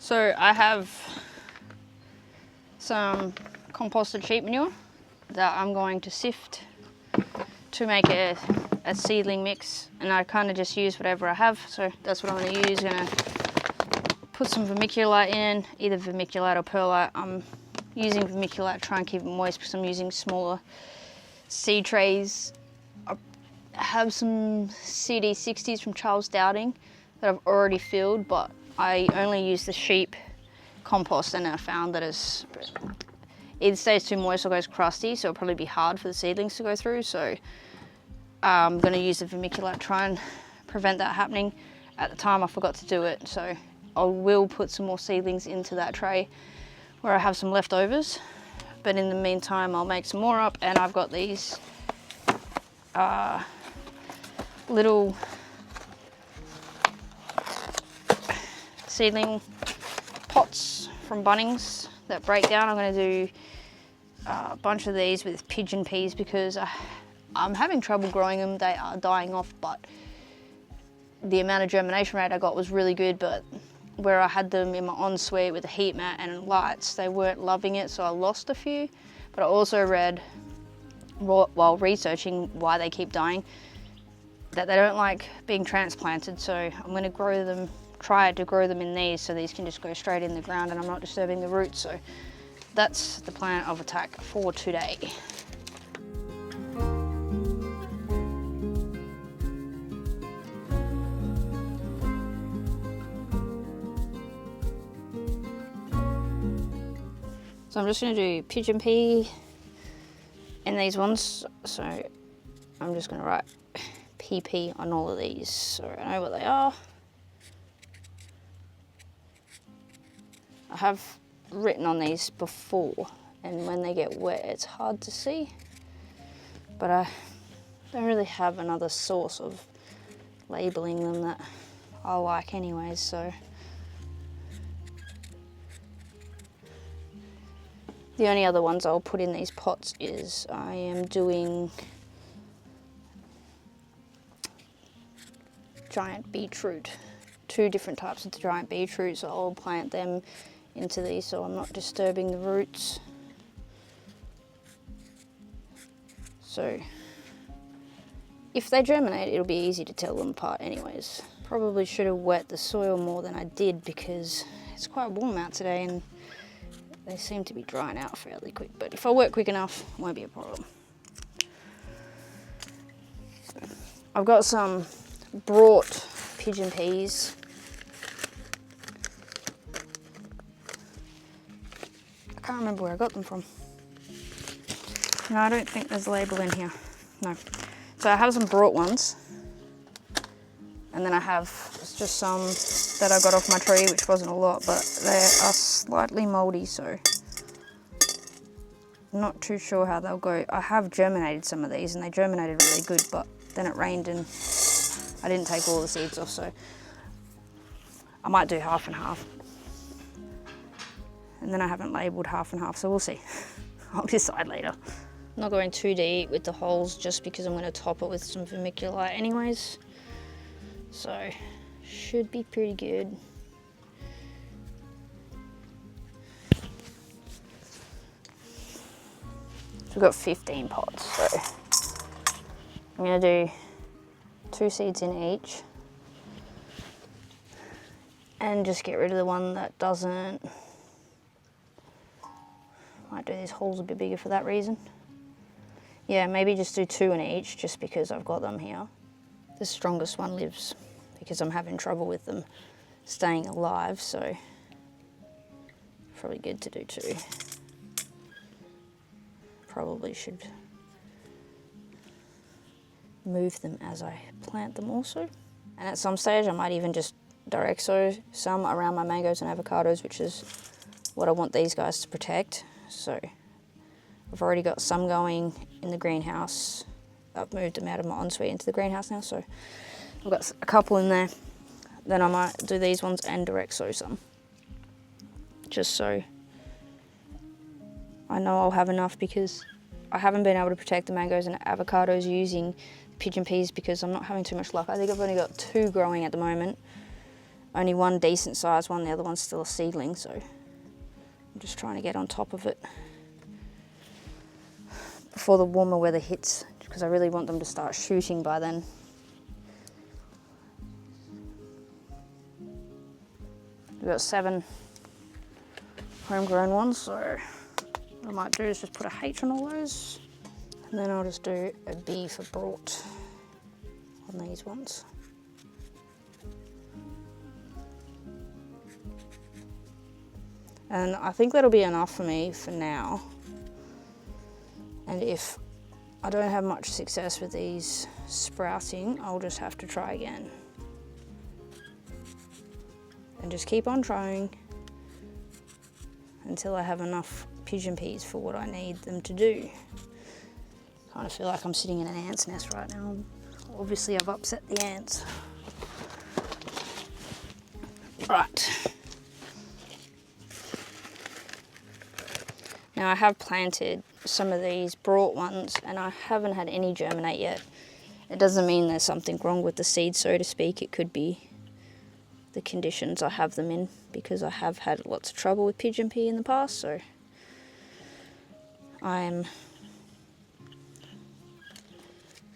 So I have some composted sheep manure that I'm going to sift to make a seedling mix, and I kind of just use whatever I have. So that's what I'm going to use. I'm going to put some vermiculite in, either vermiculite or perlite. I'm using vermiculite to try and keep it moist because I'm using smaller seed trays. I have some CD60s from Charles Dowding that I've already filled, but I only use the sheep compost, and I found that it either stays too moist or goes crusty, so it'll probably be hard for the seedlings to go through. So I'm going to use the vermiculite to try and prevent that happening. At the time I forgot to do it, so I will put some more seedlings into that tray where I have some leftovers. But in the meantime I'll make some more up, and I've got these little seedling pots from Bunnings that break down. I'm going to do a bunch of these with pigeon peas because I'm having trouble growing them. They are dying off, but the amount of germination rate I got was really good. But where I had them in my ensuite with a heat mat and lights, they weren't loving it, so I lost a few. But I also read while researching why they keep dying that they don't like being transplanted, so I'm going to try to grow them in these, so these can just go straight in the ground and I'm not disturbing the roots. So that's the plan of attack for today. So I'm just going to do pigeon pea in these ones, so I'm just going to write PP on all of these so I know what they are. I have written on these before, and when they get wet it's hard to see, but I don't really have another source of labelling them that I like anyways, so the only other ones I'll put in these pots is I am doing giant beetroot, 2 different types of giant beetroot, so I'll plant them into these so I'm not disturbing the roots. So if they germinate, it'll be easy to tell them apart anyways. Probably should have wet the soil more than I did because it's quite warm out today and they seem to be drying out fairly quick, but if I work quick enough, it won't be a problem. I've got some brought pigeon peas. I can't remember where I got them from. No, I don't think there's a label in here. No. So I have some brought ones, and then I have just some that I got off my tree, which wasn't a lot, but they are slightly mouldy, so I'm not too sure how they'll go. I have germinated some of these and they germinated really good, but then it rained and I didn't take all the seeds off, so I might do half and half. And then I haven't labelled half and half, so we'll see. I'll decide later. I'm not going too deep with the holes just because I'm going to top it with some vermiculite anyways. So, should be pretty good. So we've got 15 pots, so I'm going to do 2 seeds in each and just get rid of the one that doesn't. Might do these holes a bit bigger for that reason. Yeah, maybe just do 2 in each just because I've got them here. The strongest one lives because I'm having trouble with them staying alive, so probably good to do 2. Probably should move them as I plant them also. And at some stage I might even just direct sow some around my mangoes and avocados, which is what I want these guys to protect. So I've already got some going in the greenhouse. I've moved them out of my ensuite into the greenhouse now, so I've got a couple in there. Then I might do these ones and direct sow some, just so I know I'll have enough, because I haven't been able to protect the mangoes and avocados using pigeon peas because I'm not having too much luck. I think I've only got 2 growing at the moment, only one decent sized one, the other one's still a seedling, so I'm just trying to get on top of it before the warmer weather hits, because I really want them to start shooting by then. We've got 7 homegrown ones, so what I might do is just put a H on all those, and then I'll just do a B for brought on these ones. And I think that'll be enough for me for now. And if I don't have much success with these sprouting, I'll just have to try again. And just keep on trying until I have enough pigeon peas for what I need them to do. Kind of feel like I'm sitting in an ant's nest right now. Obviously I've upset the ants. Right. Now I have planted some of these brought ones and I haven't had any germinate yet. It doesn't mean there's something wrong with the seed, so to speak. It could be the conditions I have them in, because I have had lots of trouble with pigeon pea in the past, so I'm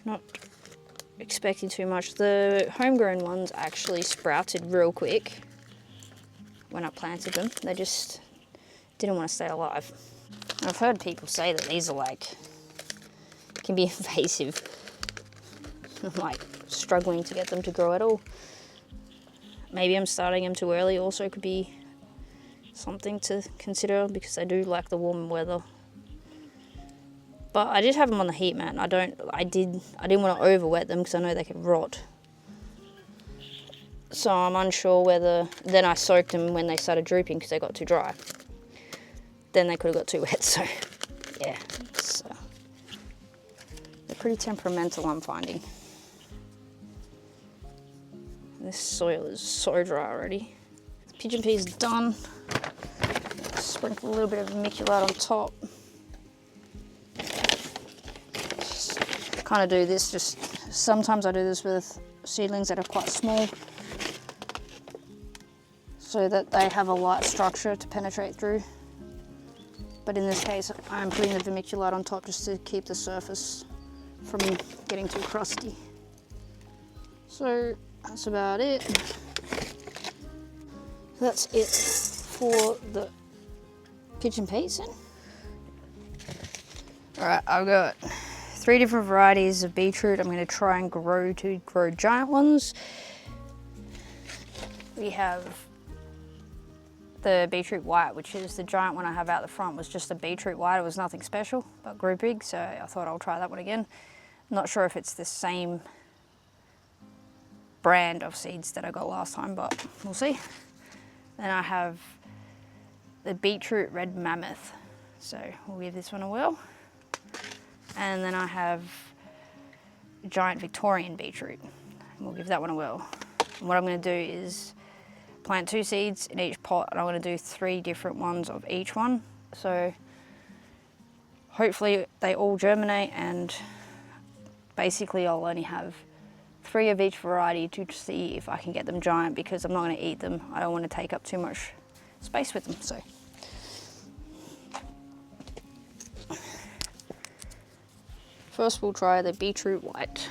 not expecting too much. The homegrown ones actually sprouted real quick when I planted them. They just didn't want to stay alive. I've heard people say that these are like, can be invasive. I'm like struggling to get them to grow at all. Maybe I'm starting them too early also could be something to consider, because they do like the warm weather. But I did have them on the heat mat. I didn't want to over wet them because I know they could rot. So I'm unsure whether, then I soaked them when they started drooping because they got too dry. Then they could have got too wet, so yeah. They're pretty temperamental, I'm finding. This soil is so dry already. The pigeon pea's done. Sprinkle a little bit of vermiculite on top. Just kind of do this, just sometimes I do this with seedlings that are quite small, so that they have a light structure to penetrate through. But in this case, I'm putting the vermiculite on top just to keep the surface from getting too crusty. So that's about it. That's it for the pigeon peas then. Alright, I've got 3 different varieties of beetroot. I'm going to try and grow giant ones. We have the beetroot white, which is the giant one I have out the front, was just a beetroot white. It was nothing special, but grew big, so I thought I'll try that one again. Not sure if it's the same brand of seeds that I got last time, but we'll see. Then I have the beetroot red mammoth, so we'll give this one a whirl. And then I have giant Victorian beetroot, and we'll give that one a whirl. And what I'm going to do is plant 2 seeds in each pot, and I'm going to do 3 different ones of each one. So hopefully they all germinate, and basically I'll only have 3 of each variety to see if I can get them giant, because I'm not going to eat them. I don't want to take up too much space with them. So first we'll try the beetroot white.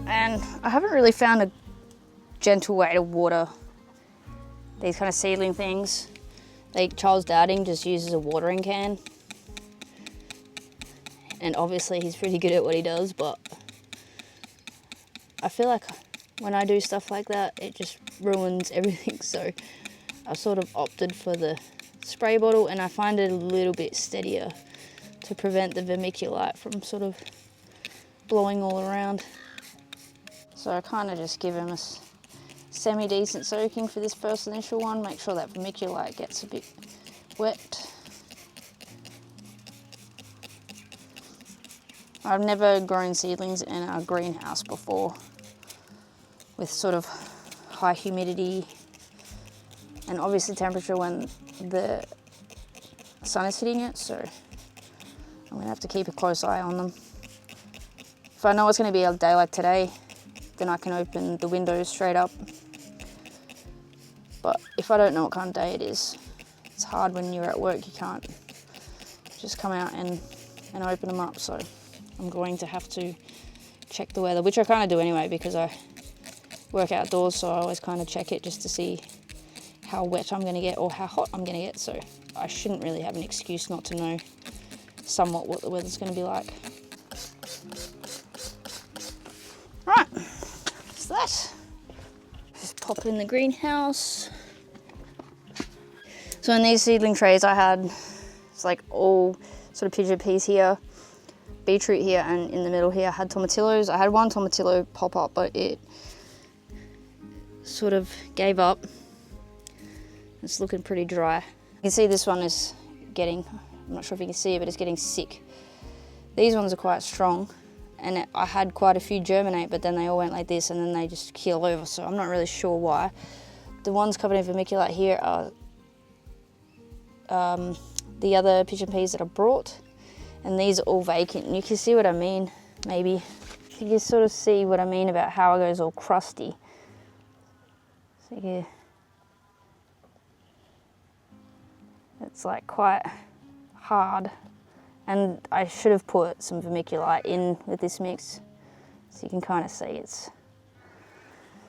And I haven't really found a gentle way to water these kind of seedling things. Charles Dowding just uses a watering can. And obviously he's pretty good at what he does, but I feel like when I do stuff like that, it just ruins everything. So I sort of opted for the spray bottle, and I find it a little bit steadier to prevent the vermiculite from sort of blowing all around. So I kind of just give him a semi-decent soaking for this first initial one. Make sure that vermiculite gets a bit wet. I've never grown seedlings in a greenhouse before with sort of high humidity and obviously temperature when the sun is hitting it, so I'm gonna have to keep a close eye on them. If I know it's gonna be a day like today, then I can open the windows straight up. But if I don't know what kind of day it is, it's hard when you're at work, you can't just come out and open them up. So I'm going to have to check the weather, which I kind of do anyway because I work outdoors, so I always kind of check it just to see how wet I'm going to get or how hot I'm going to get. So I shouldn't really have an excuse not to know somewhat what the weather's going to be like. Right, so that. Just pop it in the greenhouse. So in these seedling trays I had, it's like all sort of pigeon peas here, beetroot here, and in the middle here I had tomatillos. I had one tomatillo pop up, but it sort of gave up. It's looking pretty dry. You can see this one is getting, I'm not sure if you can see it, but it's getting sick. These ones are quite strong, and I had quite a few germinate, but then they all went like this and then they just keel over, so I'm not really sure why. The ones covered in vermiculite here are the other pigeon peas that I brought, and these are all vacant. And you can see what I mean, maybe. You can sort of see what I mean about how it goes all crusty. So yeah, it's like quite hard. And I should have put some vermiculite in with this mix, so you can kind of see it's.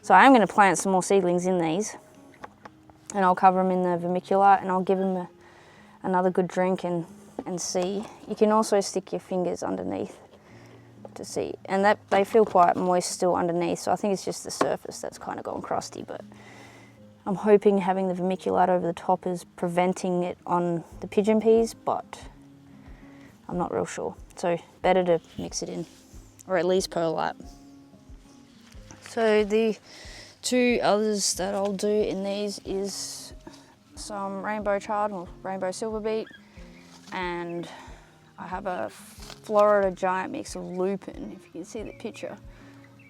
So I am going to plant some more seedlings in these, and I'll cover them in the vermiculite, and I'll give them another good drink and see. You can also stick your fingers underneath to see, and that they feel quite moist still underneath, so I think it's just the surface that's kind of gone crusty, but I'm hoping having the vermiculite over the top is preventing it on the pigeon peas, but I'm not real sure. So better to mix it in, or at least perlite. So the two others that I'll do in these is some rainbow chard or rainbow silverbeet, and I have a Florida giant mix of lupin, if you can see the picture.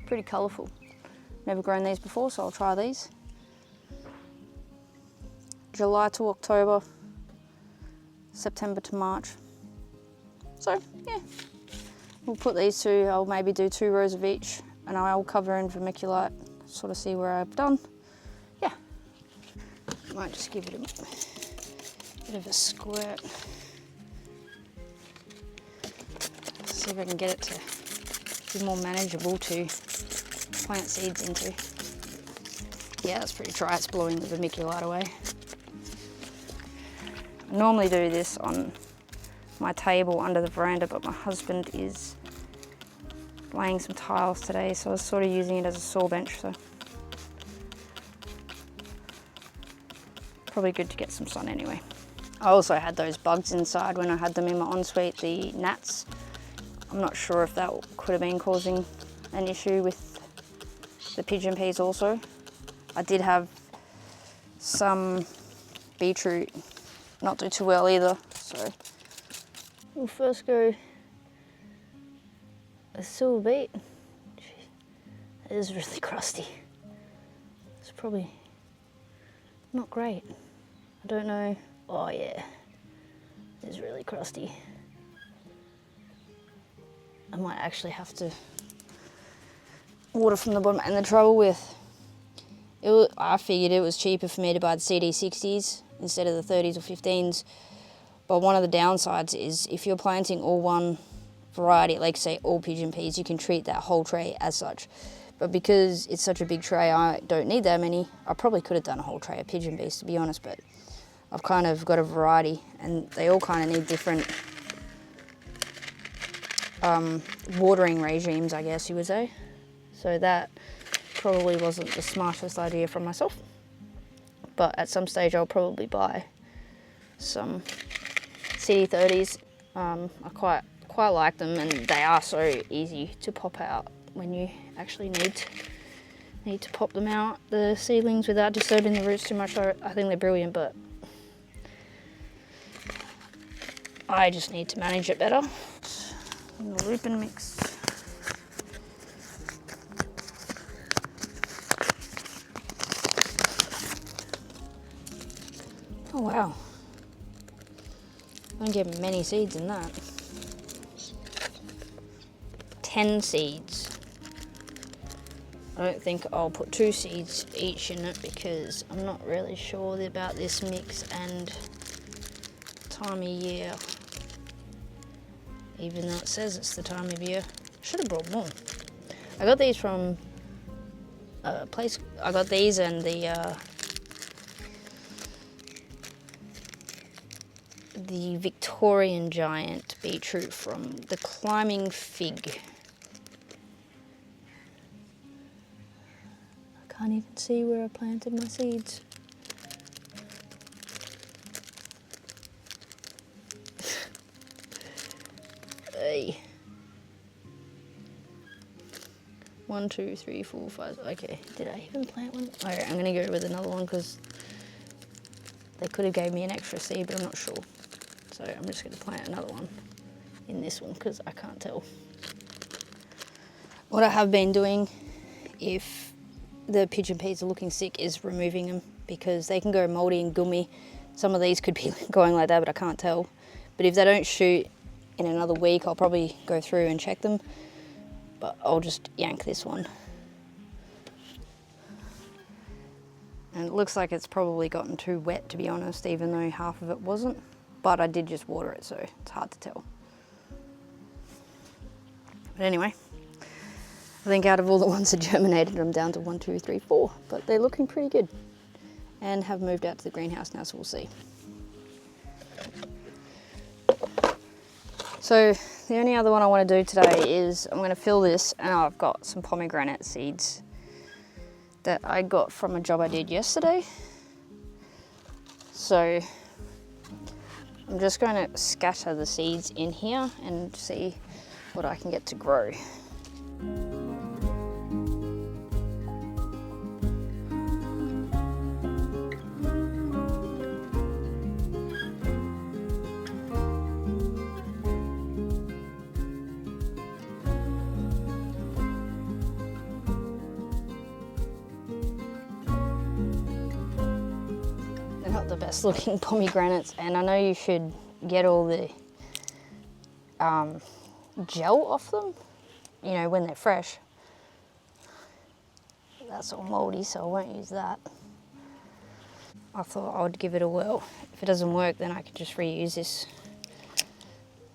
Pretty colourful. Never grown these before, so I'll try these. July to October, September to March. So yeah, we'll put these two, I'll maybe do 2 rows of each, and I'll cover in vermiculite, sort of see where I've done. Yeah, might just give it a bit of a squirt. See if I can get it to be more manageable to plant seeds into. Yeah, that's pretty dry, it's blowing the vermiculite away. I normally do this on my table under the veranda, but my husband is laying some tiles today, so I was sort of using it as a saw bench, so probably good to get some sun anyway. I also had those bugs inside when I had them in my ensuite, the gnats. I'm not sure if that could have been causing an issue with the pigeon peas also. I did have some beetroot not do too well either, so we'll first go a Silverbeet. It is really crusty. It's probably not great. I don't know. Oh yeah, it is really crusty. I might actually have to water from the bottom. And the trouble with it, I figured it was cheaper for me to buy the CD60s instead of the 30s or 15s. But one of the downsides is if you're planting all one variety, like say all pigeon peas, you can treat that whole tray as such. But because it's such a big tray, I don't need that many. I probably could have done a whole tray of pigeon bees, to be honest, but I've kind of got a variety, and they all kind of need different watering regimes, I guess you would say. So that probably wasn't the smartest idea from myself. But at some stage I'll probably buy some CD30s. I quite like them, and they are so easy to pop out when you actually need to pop them out, the seedlings, without disturbing the roots too much. I think they're brilliant, but I just need to manage it better. And the lupin mix. Oh wow, I don't get many seeds in that. 10 seeds. I don't think I'll put 2 seeds each in it because I'm not really sure about this mix and time of year. Even though it says it's the time of year. Should have brought more. I got these from a place. I got these and the Victorian giant beetroot from the climbing fig. I can't even see where I planted my seeds. Hey. 1, 2, 3, 4, 5. Okay, did I even plant one? Alright, I'm gonna go with another one because they could have gave me an extra seed, but I'm not sure. So I'm just gonna plant another one in this one because I can't tell. What I have been doing, if the pigeon peas are looking sick, is removing them because they can go moldy and gummy. Some of these could be going like that, but I can't tell. But if they don't shoot in another week, I'll probably go through and check them. But I'll just yank this one. And it looks like it's probably gotten too wet, to be honest, even though half of it wasn't. But I did just water it, so it's hard to tell. But anyway, I think out of all the ones that germinated, I'm down to 1, 2, 3, 4. But they're looking pretty good and have moved out to the greenhouse now, so we'll see. So the only other one I want to do today is I'm going to fill this, and I've got some pomegranate seeds that I got from a job I did yesterday. So I'm just going to scatter the seeds in here and see what I can get to grow. They're not the best looking pomegranates, and I know you should get all the gel off them, you know, when they're fresh. That's all moldy, so I won't use that. I thought I would give it a whirl. If it doesn't work, then I can just reuse this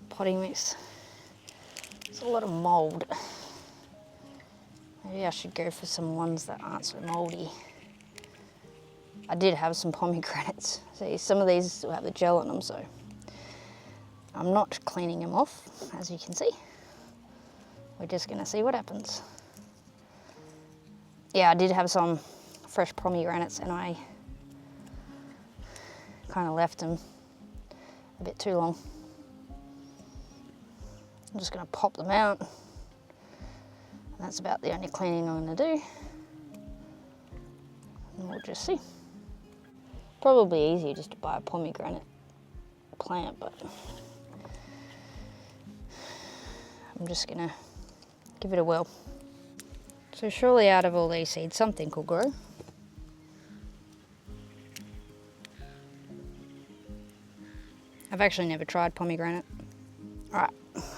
potting mix. It's a lot of mold. Maybe I should go for some ones that aren't so moldy. I did have some pomegranates. See, some of these still have the gel in them, so I'm not cleaning them off, as you can see. We're just gonna see what happens. Yeah, I did have some fresh pomegranates, and I kind of left them a bit too long. I'm just gonna pop them out. And that's about the only cleaning I'm gonna do. And we'll just see. Probably easier just to buy a pomegranate plant, but I'm just gonna give it a whirl. So surely out of all these seeds, something will grow. I've actually never tried pomegranate. All right,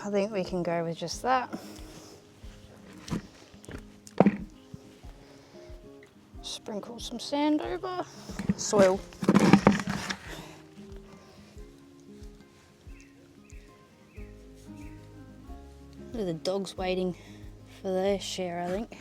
I think we can go with just that. Sprinkle some sand over, soil. Look at the dogs waiting for their share, I think.